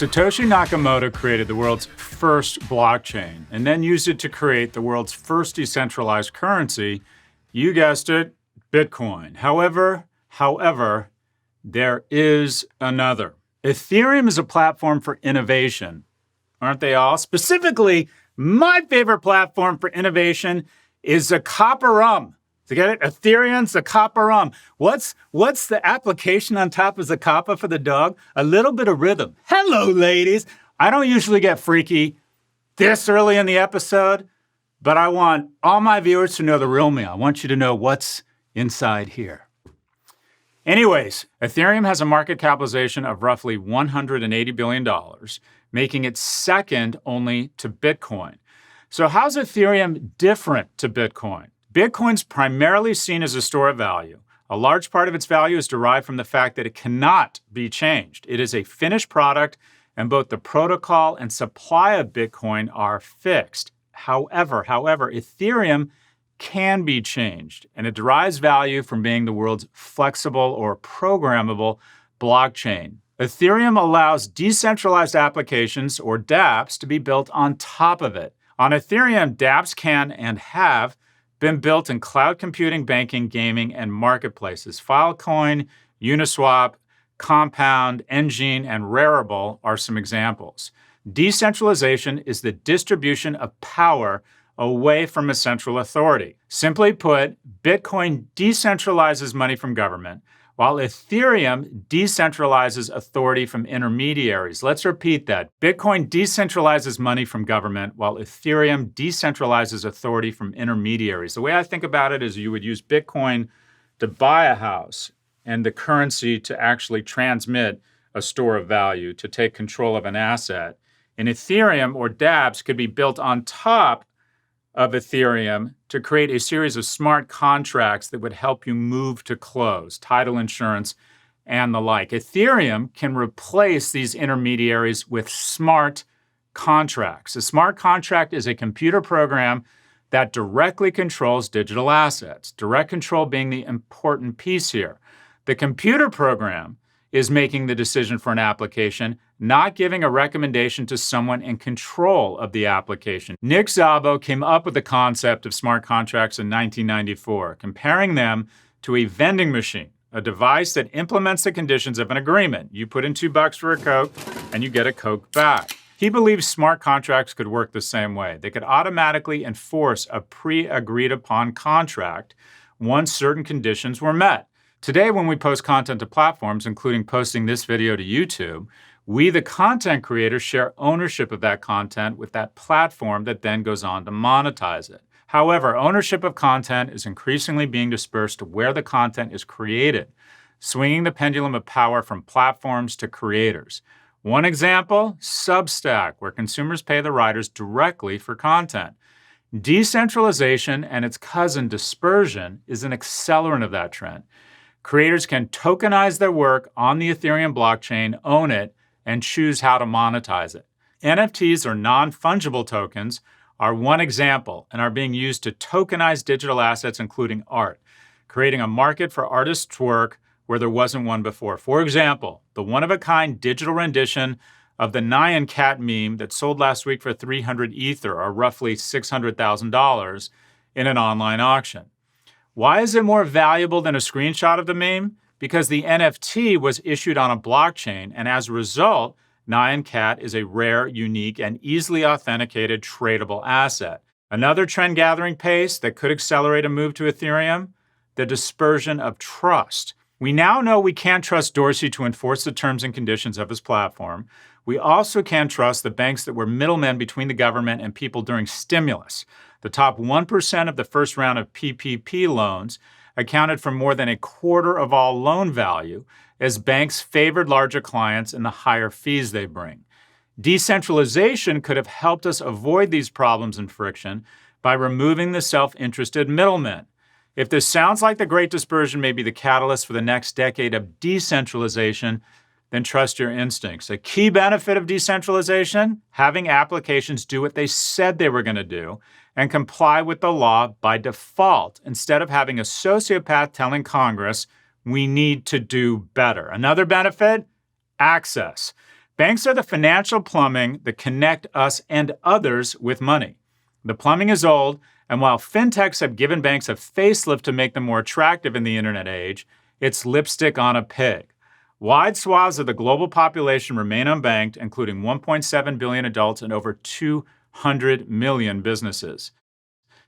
Satoshi Nakamoto created the world's first blockchain and then used it to create the world's first decentralized currency. You guessed it, Bitcoin. However, there is another. Ethereum is a platform for innovation. Aren't they all? Specifically, my favorite platform for innovation is the copper rum. To get it? Ethereum's the copper rum. What's the application on top of the copper for the dog? A little bit of rhythm. Hello, ladies. I don't usually get freaky this early in the episode, but I want all my viewers to know the real me. I want you to know what's inside here. Anyways, Ethereum has a market capitalization of roughly $180 billion, making it second only to Bitcoin. So how's Ethereum different to Bitcoin? Bitcoin's primarily seen as a store of value. A large part of its value is derived from the fact that it cannot be changed. It is a finished product, and both the protocol and supply of Bitcoin are fixed. However, Ethereum can be changed, and it derives value from being the world's flexible or programmable blockchain. Ethereum allows decentralized applications, or dApps, to be built on top of it. On Ethereum, dApps can and have been built in cloud computing, banking, gaming, and marketplaces. Filecoin, Uniswap, Compound, Engine, and Rarible are some examples. Decentralization is the distribution of power away from a central authority. Simply put, Bitcoin decentralizes money from government, while Ethereum decentralizes authority from intermediaries. Let's repeat that. Bitcoin decentralizes money from government, while Ethereum decentralizes authority from intermediaries. The way I think about it is you would use Bitcoin to buy a house and the currency to actually transmit a store of value, to take control of an asset. And Ethereum or dApps could be built on top of Ethereum to create a series of smart contracts that would help you move to close, title insurance, and the like. Ethereum can replace these intermediaries with smart contracts. A smart contract is a computer program that directly controls digital assets, direct control being the important piece here. The computer program is making the decision for an application, not giving a recommendation to someone in control of the application. Nick Szabo came up with the concept of smart contracts in 1994, comparing them to a vending machine, a device that implements the conditions of an agreement. You put in $2 for a Coke, and you get a Coke back. He believes smart contracts could work the same way. They could automatically enforce a pre-agreed upon contract once certain conditions were met. Today, when we post content to platforms, including posting this video to YouTube, we, the content creators, share ownership of that content with that platform that then goes on to monetize it. However, ownership of content is increasingly being dispersed to where the content is created, swinging the pendulum of power from platforms to creators. One example, Substack, where consumers pay the writers directly for content. Decentralization and its cousin dispersion is an accelerant of that trend. Creators can tokenize their work on the Ethereum blockchain, own it, and choose how to monetize it. NFTs, or non-fungible tokens, are one example and are being used to tokenize digital assets, including art, creating a market for artists' work where there wasn't one before. For example, the one-of-a-kind digital rendition of the Nyan cat meme that sold last week for 300 Ether, or roughly $600,000, in an online auction. Why is it more valuable than a screenshot of the meme? Because the NFT was issued on a blockchain, and as a result, Nyan Cat is a rare, unique, and easily authenticated tradable asset. Another trend-gathering pace that could accelerate a move to Ethereum, the dispersion of trust. We now know we can't trust Dorsey to enforce the terms and conditions of his platform. We also can't trust the banks that were middlemen between the government and people during stimulus. The top 1% of the first round of PPP loans accounted for more than a quarter of all loan value, as banks favored larger clients and the higher fees they bring. Decentralization could have helped us avoid these problems and friction by removing the self-interested middlemen. If this sounds like the Great Dispersion may be the catalyst for the next decade of decentralization, then trust your instincts. A key benefit of decentralization, having applications do what they said they were going to do and comply with the law by default, instead of having a sociopath telling Congress, we need to do better. Another benefit, access. Banks are the financial plumbing that connect us and others with money. The plumbing is old, and while fintechs have given banks a facelift to make them more attractive in the internet age, it's lipstick on a pig. Wide swaths of the global population remain unbanked, including 1.7 billion adults and over 200 million businesses.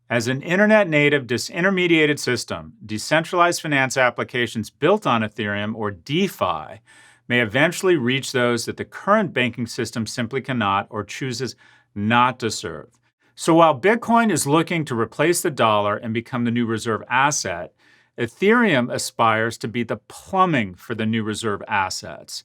As an internet-native, disintermediated system, decentralized finance applications built on Ethereum, or DeFi, may eventually reach those that the current banking system simply cannot or chooses not to serve. So while Bitcoin is looking to replace the dollar and become the new reserve asset, Ethereum aspires to be the plumbing for the new reserve assets.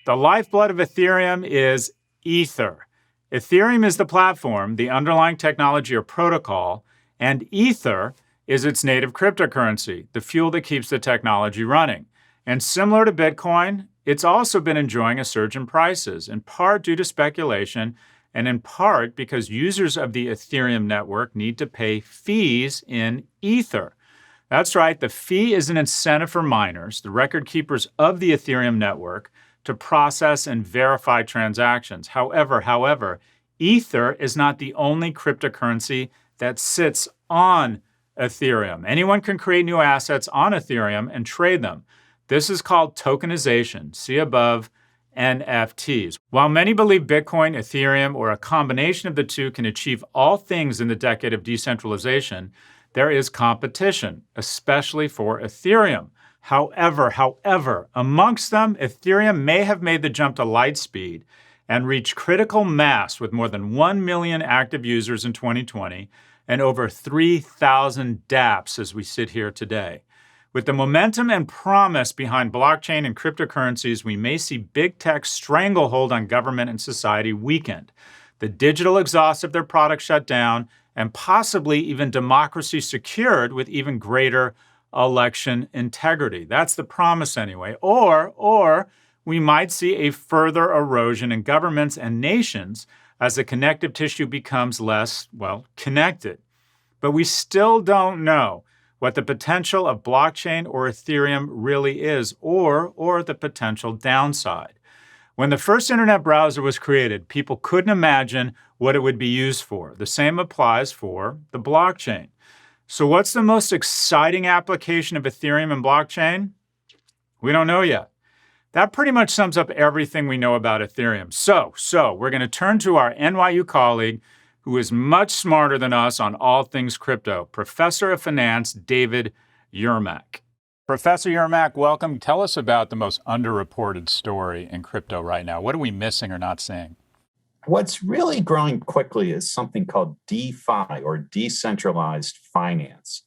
The lifeblood of Ethereum is Ether. Ethereum is the platform, the underlying technology or protocol, and Ether is its native cryptocurrency, the fuel that keeps the technology running. And similar to Bitcoin, it's also been enjoying a surge in prices, in part due to speculation, and in part because users of the Ethereum network need to pay fees in Ether. That's right, the fee is an incentive for miners, the record keepers of the Ethereum network, to process and verify transactions. However, Ether is not the only cryptocurrency that sits on Ethereum. Anyone can create new assets on Ethereum and trade them. This is called tokenization. See above, NFTs. While many believe Bitcoin, Ethereum, or a combination of the two can achieve all things in the decade of decentralization, there is competition, especially for Ethereum. However, amongst them, Ethereum may have made the jump to light speed and reached critical mass with more than 1 million active users in 2020 and over 3,000 dApps as we sit here today. With the momentum and promise behind blockchain and cryptocurrencies, we may see big tech's stranglehold on government and society weakened, the digital exhaust of their products shut down, and possibly even democracy secured with even greater election integrity. That's the promise anyway. Or we might see a further erosion in governments and nations as the connective tissue becomes less, connected. But we still don't know what the potential of blockchain or Ethereum really is, or the potential downside. When the first internet browser was created, people couldn't imagine what it would be used for. The same applies for the blockchain. So what's the most exciting application of Ethereum and blockchain? We don't know yet. That pretty much sums up everything we know about Ethereum. So we're going to turn to our NYU colleague, who is much smarter than us on all things crypto, Professor of Finance, David Yermak. Professor Yermak, welcome. Tell us about the most underreported story in crypto right now. What are we missing or not seeing? What's really growing quickly is something called DeFi, or decentralized finance,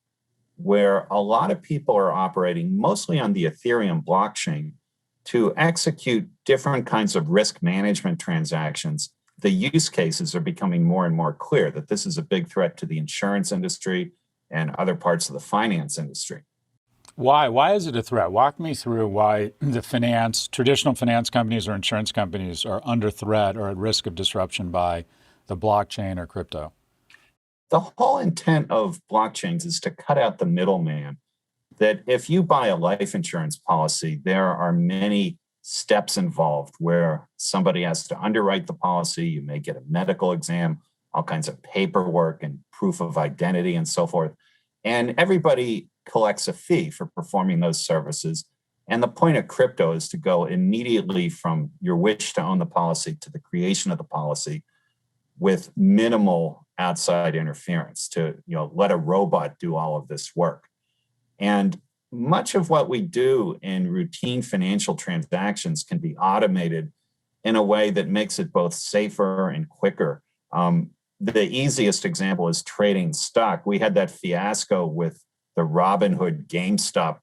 where a lot of people are operating mostly on the Ethereum blockchain to execute different kinds of risk management transactions. The use cases are becoming more and more clear that this is a big threat to the insurance industry and other parts of the finance industry. Why? Why is it a threat? Walk me through why the traditional finance companies or insurance companies are under threat or at risk of disruption by the blockchain or crypto. The whole intent of blockchains is to cut out the middleman. That if you buy a life insurance policy, there are many steps involved where somebody has to underwrite the policy. You may get a medical exam, all kinds of paperwork and proof of identity and so forth. And everybody collects a fee for performing those services. And the point of crypto is to go immediately from your wish to own the policy to the creation of the policy with minimal outside interference to, let a robot do all of this work. And much of what we do in routine financial transactions can be automated in a way that makes it both safer and quicker. The easiest example is trading stock. We had that fiasco with the Robinhood GameStop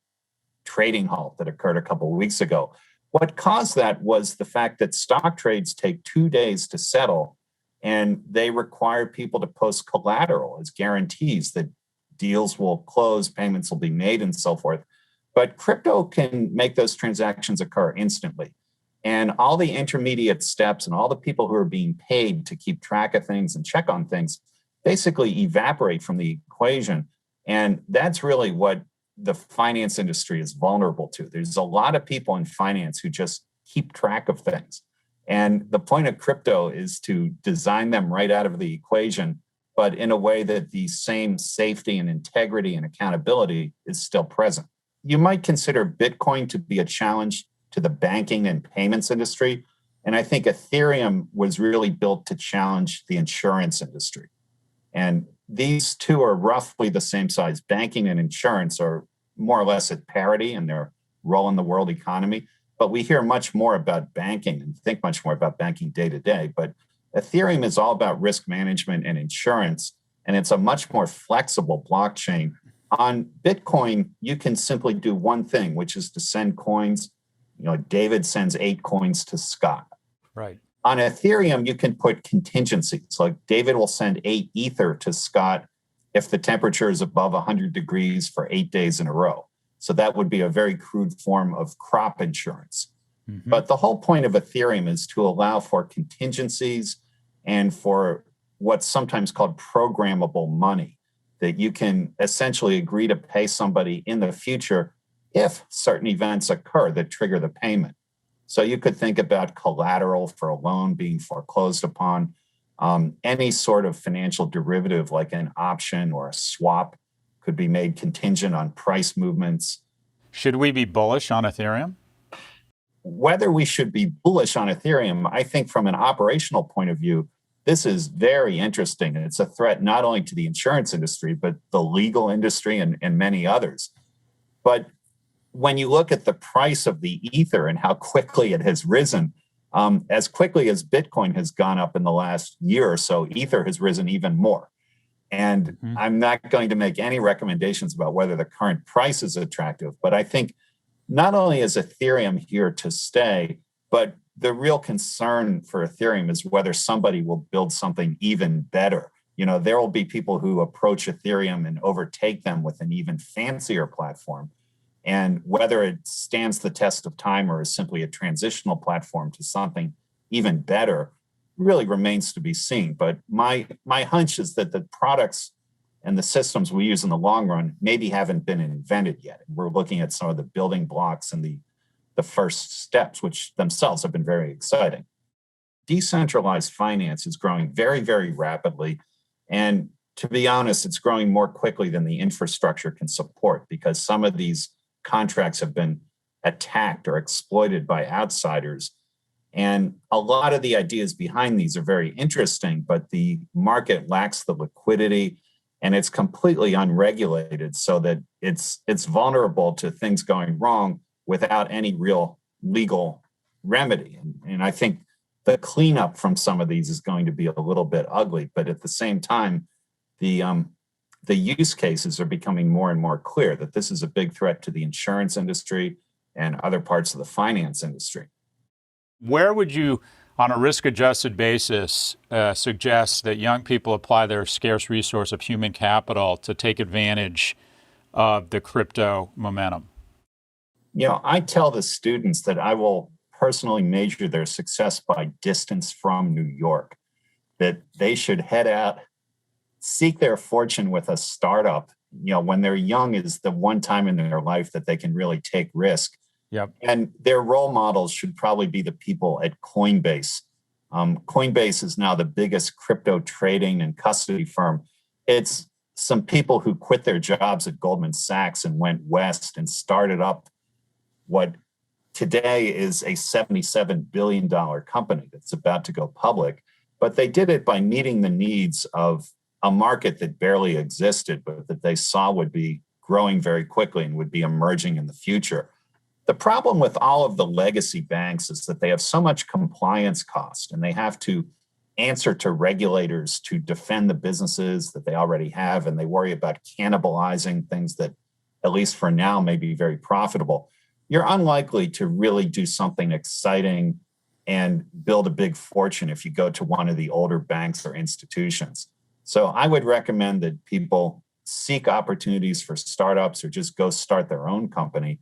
trading halt that occurred a couple of weeks ago. What caused that was the fact that stock trades take 2 days to settle, and they require people to post collateral as guarantees that deals will close, payments will be made, and so forth. But crypto can make those transactions occur instantly. And all the intermediate steps and all the people who are being paid to keep track of things and check on things basically evaporate from the equation. And that's really what the finance industry is vulnerable to. There's a lot of people in finance who just keep track of things. And the point of crypto is to design them right out of the equation, but in a way that the same safety and integrity and accountability is still present. You might consider Bitcoin to be a challenge to the banking and payments industry. And I think Ethereum was really built to challenge the insurance industry. And these two are roughly the same size. Banking and insurance are more or less at parity in their role in the world economy. But we hear much more about banking and think much more about banking day to day. But Ethereum is all about risk management and insurance, and it's a much more flexible blockchain. On Bitcoin, you can simply do one thing, which is to send coins. David sends 8 coins to Scott. Right. On Ethereum, you can put contingencies. Like David will send 8 Ether to Scott if the temperature is above 100 degrees for 8 days in a row. So that would be a very crude form of crop insurance. Mm-hmm. But the whole point of Ethereum is to allow for contingencies and for what's sometimes called programmable money, that you can essentially agree to pay somebody in the future if certain events occur that trigger the payment. So you could think about collateral for a loan being foreclosed upon, any sort of financial derivative like an option or a swap could be made contingent on price movements. Should we be bullish on Ethereum? Whether we should be bullish on Ethereum, I think from an operational point of view, this is very interesting. And it's a threat not only to the insurance industry, but the legal industry and many others. But when you look at the price of the Ether and how quickly it has risen, as quickly as Bitcoin has gone up in the last year or so, Ether has risen even more. And I'm not going to make any recommendations about whether the current price is attractive, but I think not only is Ethereum here to stay, but the real concern for Ethereum is whether somebody will build something even better. There will be people who approach Ethereum and overtake them with an even fancier platform. And whether it stands the test of time or is simply a transitional platform to something even better really remains to be seen. But my hunch is that the products and the systems we use in the long run maybe haven't been invented yet. We're looking at some of the building blocks and the first steps, which themselves have been very exciting. Decentralized finance is growing very, very rapidly. And to be honest, it's growing more quickly than the infrastructure can support because some of these contracts have been attacked or exploited by outsiders. And a lot of the ideas behind these are very interesting, but the market lacks the liquidity and it's completely unregulated so that it's vulnerable to things going wrong without any real legal remedy. And I think the cleanup from some of these is going to be a little bit ugly, but at the same time, the use cases are becoming more and more clear that this is a big threat to the insurance industry and other parts of the finance industry. Where would you, on a risk-adjusted basis, suggest that young people apply their scarce resource of human capital to take advantage of the crypto momentum? I tell the students that I will personally measure their success by distance from New York, that they should head out, seek their fortune with a startup. When they're young is the one time in their life that they can really take risk. Yep. And their role models should probably be the people at Coinbase. Coinbase is now the biggest crypto trading and custody firm. It's some people who quit their jobs at Goldman Sachs and went west and started up what today is a $77 billion company that's about to go public. But they did it by meeting the needs of a market that barely existed, but that they saw would be growing very quickly and would be emerging in the future. The problem with all of the legacy banks is that they have so much compliance cost and they have to answer to regulators to defend the businesses that they already have. And they worry about cannibalizing things that, at least for now, may be very profitable. You're unlikely to really do something exciting and build a big fortune if you go to one of the older banks or institutions. So I would recommend that people seek opportunities for startups or just go start their own company.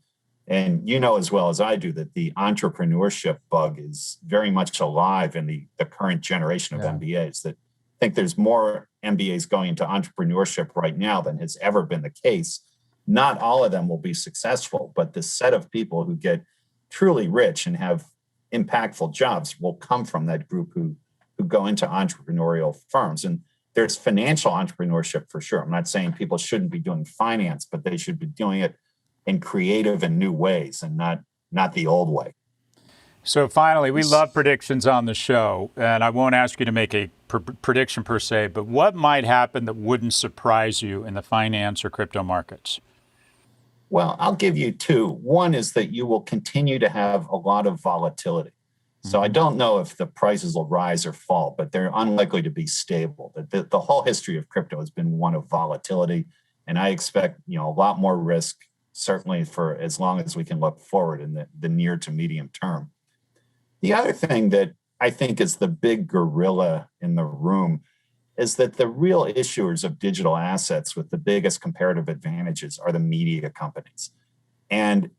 And as well as I do that the entrepreneurship bug is very much alive in the current generation of MBAs, that I think there's more MBAs going into entrepreneurship right now than has ever been the case. not all of them will be successful, but the set of people who get truly rich and have impactful jobs will come from that group who go into entrepreneurial firms. And there's financial entrepreneurship for sure. I'm not saying people shouldn't be doing finance, but they should be doing it in creative and new ways and not the old way. So finally, we love predictions on the show, and I won't ask you to make a prediction per se, but what might happen that wouldn't surprise you in the finance or crypto markets? Well, I'll give you two. One is that you will continue to have a lot of volatility. So I don't know if the prices will rise or fall, but they're unlikely to be stable. The whole history of crypto has been one of volatility, and I expect a lot more risk, certainly for as long as we can look forward in the near to medium term. The other thing that I think is the big gorilla in the room is that the real issuers of digital assets with the biggest comparative advantages are the media companies. And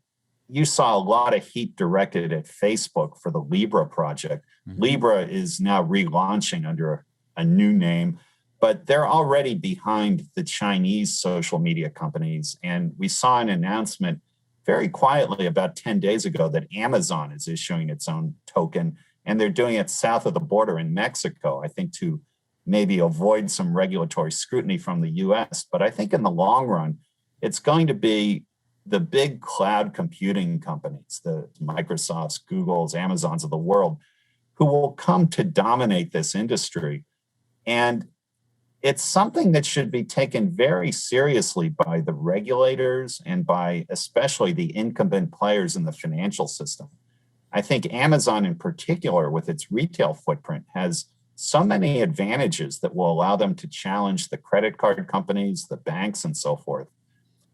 you saw a lot of heat directed at Facebook for the Libra project. Libra is now relaunching under a new name, but they're already behind the Chinese social media companies. And we saw an announcement very quietly about 10 days ago that Amazon is issuing its own token, and they're doing it south of the border in Mexico, I think to maybe avoid some regulatory scrutiny from the US. But I think in the long run, it's going to be the big cloud computing companies, the Microsofts, Googles, Amazons of the world, who will come to dominate this industry. And it's something that should be taken very seriously by the regulators and by especially the incumbent players in the financial system. I think Amazon in particular, with its retail footprint, has so many advantages that will allow them to challenge the credit card companies, the banks, and so forth.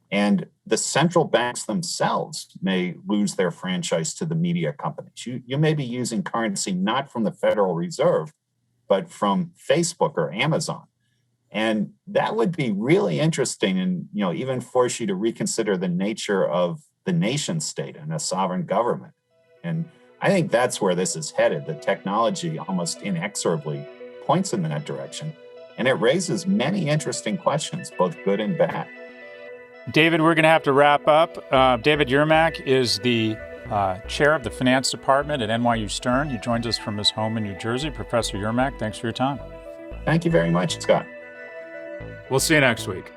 And the central banks themselves may lose their franchise to the media companies. You may be using currency not from the Federal Reserve, but from Facebook or Amazon. And that would be really interesting and even force you to reconsider the nature of the nation state and a sovereign government. And I think that's where this is headed. The technology almost inexorably points in that direction. And it raises many interesting questions, both good and bad. David, we're going to have to wrap up. David Yermak is the chair of the finance department at NYU Stern. He joins us from his home in New Jersey. Professor Yermak, thanks for your time. Thank you very much, Scott. We'll see you next week.